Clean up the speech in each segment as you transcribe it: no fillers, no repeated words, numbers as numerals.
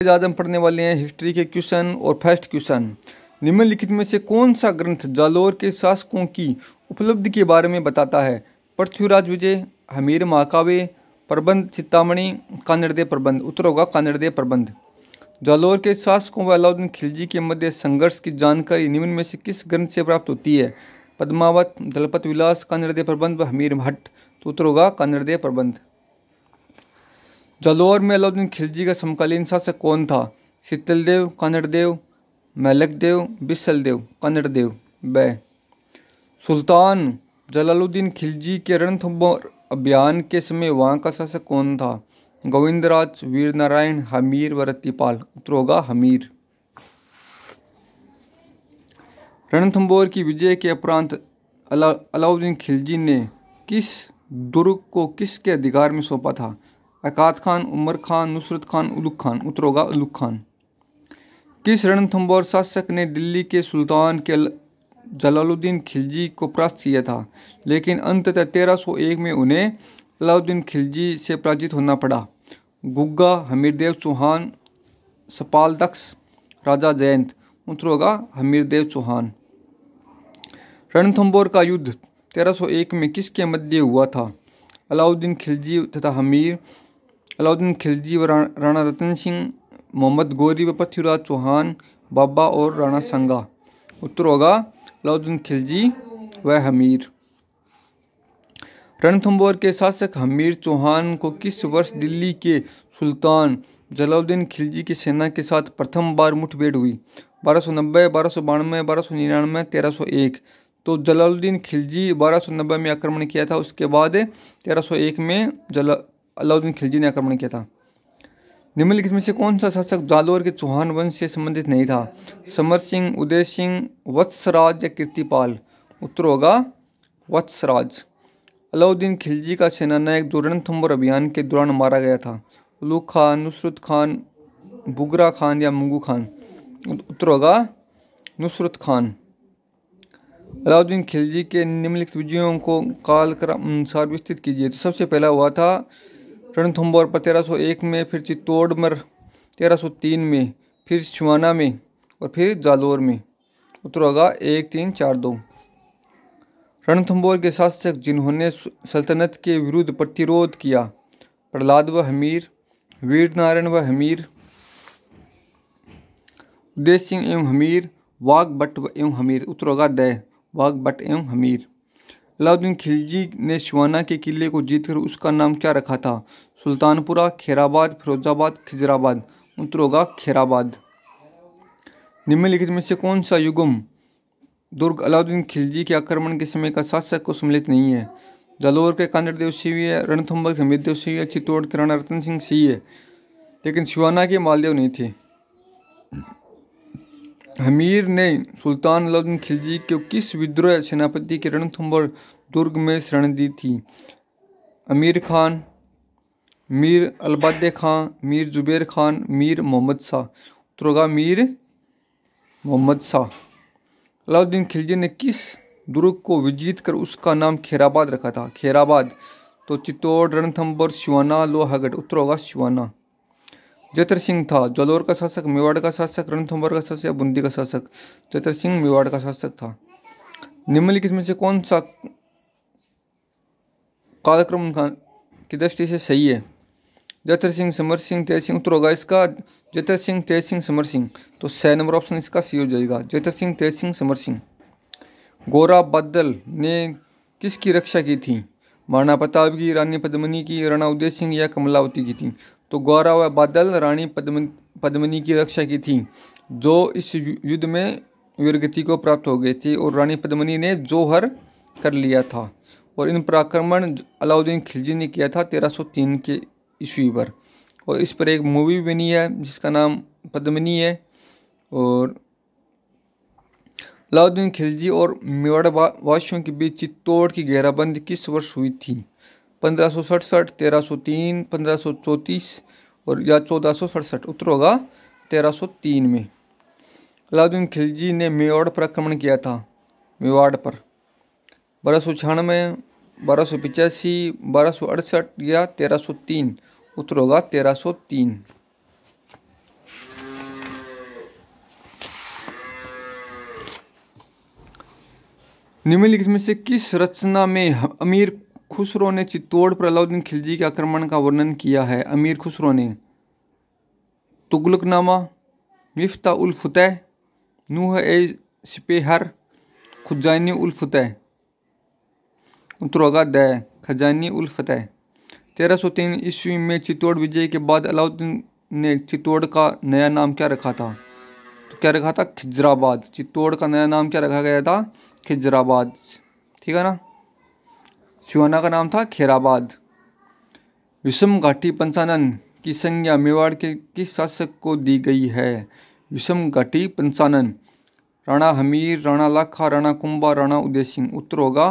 आज हम पढ़ने वाले हैं हिस्ट्री के क्वेश्चन और फर्स्ट क्वेश्चन। निम्नलिखित में से कौन सा ग्रंथ जालौर के शासकों की उपलब्धि के बारे में बताता है? पृथ्वीराज विजय, हमीर महाकाव्य, प्रबंध चिंतामणि, कानड़देव प्रबंध। उत्तर होगा कानड़देव प्रबंध। जालौर के शासकों व अलाउद्दीन खिलजी के मध्य संघर्ष की जानकारी निम्न में से किस ग्रंथ से प्राप्त होती है? पद्मावत, दलपत विलास, कानड़देव प्रबंध व हमीर भट्ट। तो उत्तर होगा कानड़देव प्रबंध। जालौर में अलाउद्दीन खिलजी का समकालीन शासक कौन था? शीतलदेव, कानड़देव, मैलकदेव, बिसलदेव। कानड़देव। ब। सुल्तान जलालुद्दीन खिलजी के रणथंभौर अभियान के समय वहां का शासक कौन था? गोविंदराज, वीर नारायण, हमीर व रत्तीपाल। उत्तर होगा हमीर। रणथंभौर की विजय के उपरांत अलाउद्दीन खिलजी ने किस दुर्ग को किसके अधिकार में सौंपा था? अकात खान, उमर खान, नुसरत खान, उलुग खान। उत्तर होगा उलुग खान। किस रणथंभौर शासक ने दिल्ली के सुल्तान के जलालुद्दीन खिलजी को परास्त किया था, लेकिन अंततः 1301 में उन्हें अलाउद्दीन खिलजी से पराजित होना पड़ा? गुग्गा, हमीरदेव चौहान, सपाल दक्ष, राजा जयंत। उत्तर होगा हमीरदेव चौहान। रणथंभौर का युद्ध 1301 में किसके मध्य हुआ था? अलाउद्दीन खिलजी तथा हमीर, अलाउद्दीन खिलजी व राणा रतन सिंह, मोहम्मद गौरी व पृथ्वीराज चौहान, बाबा और राणा संगा। उत्तर होगा अलाउद्दीन खिलजी व हमीर। रणथंभौर के शासक हमीर चौहान को किस वर्ष दिल्ली के सुल्तान जलालुद्दीन खिलजी की सेना के साथ प्रथम बार मुठभेड़ हुई? 1290, 1292, 1299, 1301। तो जलालुद्दीन खिलजी 1290 में आक्रमण किया था, उसके बाद 1301 में अलाउद्दीन खिलजी ने आक्रमण किया था। निम्नलिखित में से कौन सा शासक जालौर के चौहान वंश से संबंधित नहीं था? समर सिंह, उदय सिंह, वत्सराज या कीर्तिपाल। उत्तर होगा वत्सराज। अलाउद्दीन खिलजी का सेनानायक जो रणथंभौर अभियान के दौरान मारा गया था? उलुग खान, नुसरत खान, बुगरा खान या मुंगू खान। उत्तर होगा नुसरत खान। अलाउद्दीन खिलजी के निम्नलिखित विजयों को कालक्रम अनुसार विस्तृत कीजिए। तो सबसे पहला हुआ था रणथंभौर पर 1301 में, फिर चित्तौड़ में 1303 में, फिर सिवाना में और फिर जालौर में। उत्तर होगा 1, 3, 4, 2। रणथंभौर के शासक जिन्होंने सल्तनत के विरुद्ध प्रतिरोध किया? प्रहलाद व हमीर, वीर नारायण व हमीर, उदय सिंह एवं हमीर, वाघ भट्ट एवं हमीर। उत्तर होगा द, वाघ भट्ट एवं हमीर। अलाउद्दीन खिलजी ने सिवाना के किले को जीतकर उसका नाम क्या रखा था? सुल्तानपुरा, खैराबाद, फिरोजाबाद, खिजराबाद। उत्तर होगा खैराबाद। निम्नलिखित में से कौन सा युग्म दुर्ग अलाउद्दीन खिलजी के आक्रमण के समय का शासक को सम्मिलित नहीं है? जालौर के कानड़देव सही है, रणथंभौर के हमीरदेव सही है, चित्तौड़ के राणा रतन सिंह सही है, लेकिन सिवाना के मालदेव नहीं थे। हमीर ने सुल्तान अलाउद्दीन खिलजी को किस विद्रोह सेनापति के रणथंभौर दुर्ग में शरण दी थी? अमीर खान, मीर अलबादे खां, मीर जुबैर खान, मीर मोहम्मद शाह। उत्तर होगा मीर मोहम्मद शाह। अलाउद्दीन खिलजी ने किस दुर्ग को विजित कर उसका नाम खैराबाद रखा था? खैराबाद। तो चित्तौड़, रणथंभौर, सिवाना, लोहागढ़। उत्तर होगा सिवाना। जतर सिंह था जालौर का शासक, मेवाड़ का शासक, रणथंभौर का शासक या बूंदी का शासक? जतर सिंह मेवाड़ का शासक था। निम्नलिखित में से कौन सा कालक्रम की दृष्टि से सही है? जतर सिंह, समर सिंह, तेज सिंह। उत्तर होगा इसका जतर सिंह, तेज सिंह, समर सिंह। तो 6 नंबर ऑप्शन इसका सी हो जाएगा, जतर सिंह, तेज सिंह, समर सिंह। गोरा बादल ने किसकी रक्षा की थी? महाराणा प्रताप की, रानी पद्मिनी की, राणा उदय सिंह या कमलावती की थी? तो गौरा व बादल रानी पद्मिनी की रक्षा की थी, जो इस युद्ध में वीरगति को प्राप्त हो गए थे, और रानी पद्मिनी ने जोहर कर लिया था। और इन पर आक्रमण अलाउद्दीन खिलजी ने किया था 1303 के ईस्वी पर, और इस पर एक मूवी बनी है जिसका नाम पद्मिनी है। और अलाउद्दीन खिलजी और मेवाड़ वासियों के बीच चित्तौड़ की घेराबंदी किस वर्ष हुई थी? 1567, 1303, 1534 और या 1467। उत्तर होगा 1303 में। अलाउद्दीन खिलजी ने मेवाड़ पर आक्रमण किया था, मेवाड़ पर 1296, 1285, 1268 या 1303। उत्तर होगा 1303। निम्नलिखित में से किस रचना में अमीर खुसरो ने चित्तौड़ पर अलाउद्दीन खिलजी के आक्रमण का वर्णन किया है? अमीर खुसरो ने तुगलकनामा, मिफ्ता उल फतेह, नूह ए सिपेहर, खुजानी उल फतेह। उत्तर होगा द खजानी उल फतेह। 1303 ईस्वी में चित्तौड़ विजय के बाद अलाउद्दीन ने चित्तौड़ का नया नाम क्या रखा था? तो क्या रखा था? खिजराबाद। चित्तौड़ का नया नाम क्या रखा गया था? खिजराबाद। ठीक है ना। सिवाना का नाम था खेराबाद। विषम घाटी पंचानन की संज्ञा मेवाड़ के किस शासक को दी गई है? विषम घाटी पंचानन, राणा हमीर, राणा लाखा, राणा कुंभा, राणा उदय सिंह। उत्तर होगा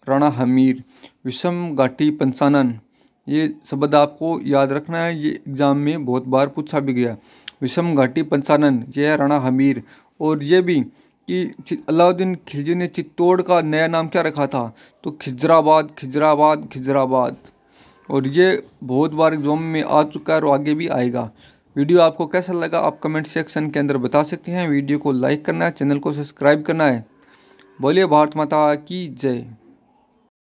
राणा हमीर। विषम घाटी पंचानन, ये शब्द आपको याद रखना है, ये एग्जाम में बहुत बार पूछा भी गया। विषम घाटी पंचानन, ये है राणा हमीर। और ये भी कि अलाउद्दीन खिलजी ने चित्तौड़ का नया नाम क्या रखा था? तो खिजराबाद, खिजराबाद, खिजराबाद। और ये बहुत बार एग्जाम में आ चुका है और आगे भी आएगा। वीडियो आपको कैसा लगा आप कमेंट सेक्शन के अंदर बता सकते हैं। वीडियो को लाइक करना है, चैनल को सब्सक्राइब करना है। बोलिए भारत माता की जय।